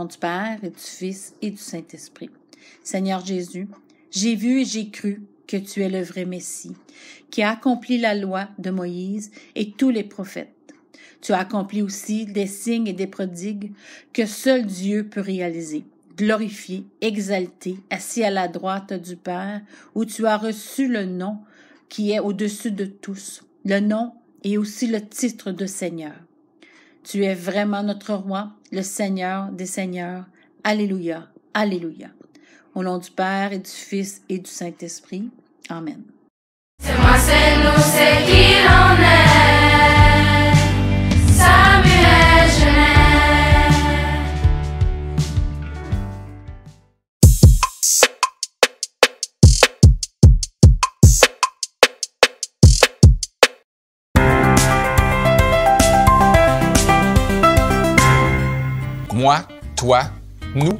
nom du Père et du Fils et du Saint-Esprit. Seigneur Jésus, j'ai vu et j'ai cru que tu es le vrai Messie, qui a accompli la loi de Moïse et tous les prophètes. Tu as accompli aussi des signes et des prodigues que seul Dieu peut réaliser. Glorifié, exalté, assis à la droite du Père, où tu as reçu le nom qui est au-dessus de tous, le nom et aussi le titre de Seigneur. Tu es vraiment notre roi, le Seigneur des Seigneurs. Alléluia, alléluia. Au nom du Père et du Fils et du Saint-Esprit. Amen. C'est moi, c'est nous, c'est qui l'on est. Samuel Genest. Moi, toi, nous,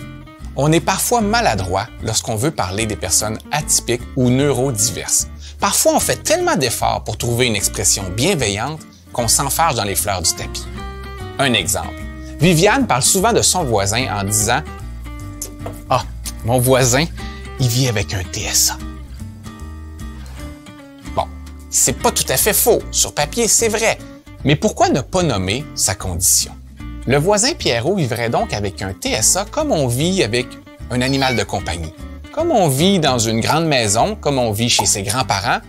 on est parfois maladroit lorsqu'on veut parler des personnes atypiques ou neurodiverses. Parfois, on fait tellement d'efforts pour trouver une expression bienveillante qu'on s'enfarge dans les fleurs du tapis. Un exemple. Viviane parle souvent de son voisin en disant « Ah, mon voisin, il vit avec un TSA. » Bon, c'est pas tout à fait faux. Sur papier, c'est vrai. Mais pourquoi ne pas nommer sa condition? Le voisin Pierrot vivrait donc avec un TSA comme on vit avec un animal de compagnie. Comme on vit dans une grande maison, comme on vit chez ses grands-parents,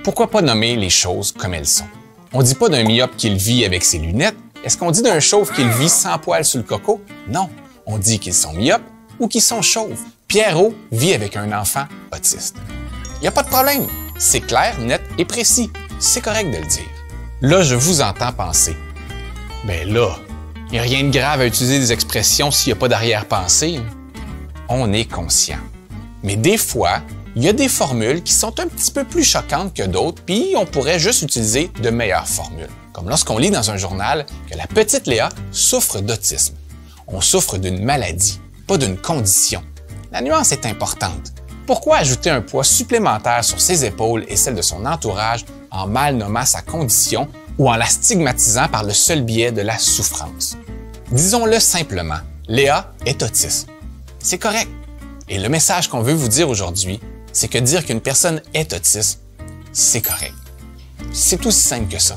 pourquoi pas nommer les choses comme elles sont? On ne dit pas d'un myope qu'il vit avec ses lunettes. Est-ce qu'on dit d'un chauve qu'il vit sans poils sous le coco? Non, on dit qu'ils sont myopes ou qu'ils sont chauves. Pierrot vit avec un enfant autiste. Il n'y a pas de problème. C'est clair, net et précis. C'est correct de le dire. Là, je vous entends penser. Ben là, il n'y a rien de grave à utiliser des expressions s'il n'y a pas d'arrière-pensée. On est conscient. Mais des fois, il y a des formules qui sont un petit peu plus choquantes que d'autres, puis on pourrait juste utiliser de meilleures formules. Comme lorsqu'on lit dans un journal que la petite Léa souffre d'autisme. On souffre d'une maladie, pas d'une condition. La nuance est importante. Pourquoi ajouter un poids supplémentaire sur ses épaules et celle de son entourage en mal nommant sa condition ou en la stigmatisant par le seul biais de la souffrance? Disons-le simplement, Léa est autiste. C'est correct. Et le message qu'on veut vous dire aujourd'hui, c'est que dire qu'une personne est autiste, c'est correct. C'est aussi simple que ça.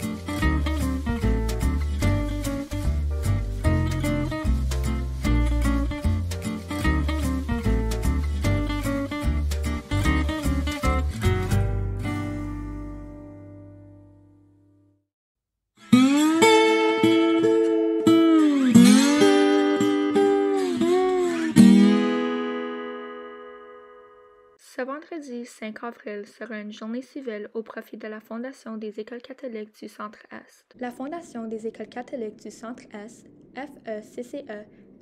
Ce vendredi 5 avril sera une journée civile au profit de la Fondation des Écoles catholiques du Centre-Est. La Fondation des Écoles catholiques du Centre-Est, FECCE,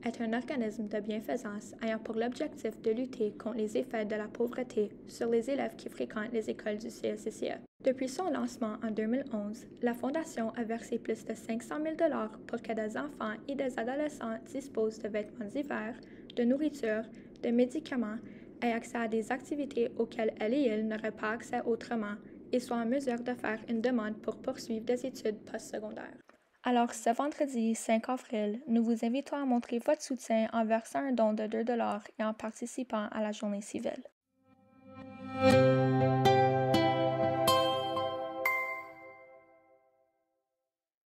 est un organisme de bienfaisance ayant pour l'objectif de lutter contre les effets de la pauvreté sur les élèves qui fréquentent les écoles du CECCE. Depuis son lancement en 2011, la Fondation a versé plus de 500 000 $ pour que des enfants et des adolescents disposent de vêtements d'hiver, de nourriture, de médicaments, aient accès à des activités auxquelles elle et ils n'auraient pas accès autrement et soient en mesure de faire une demande pour poursuivre des études postsecondaires. Alors, ce vendredi 5 avril, nous vous invitons à montrer votre soutien en versant un don de 2 $ et en participant à la journée civile.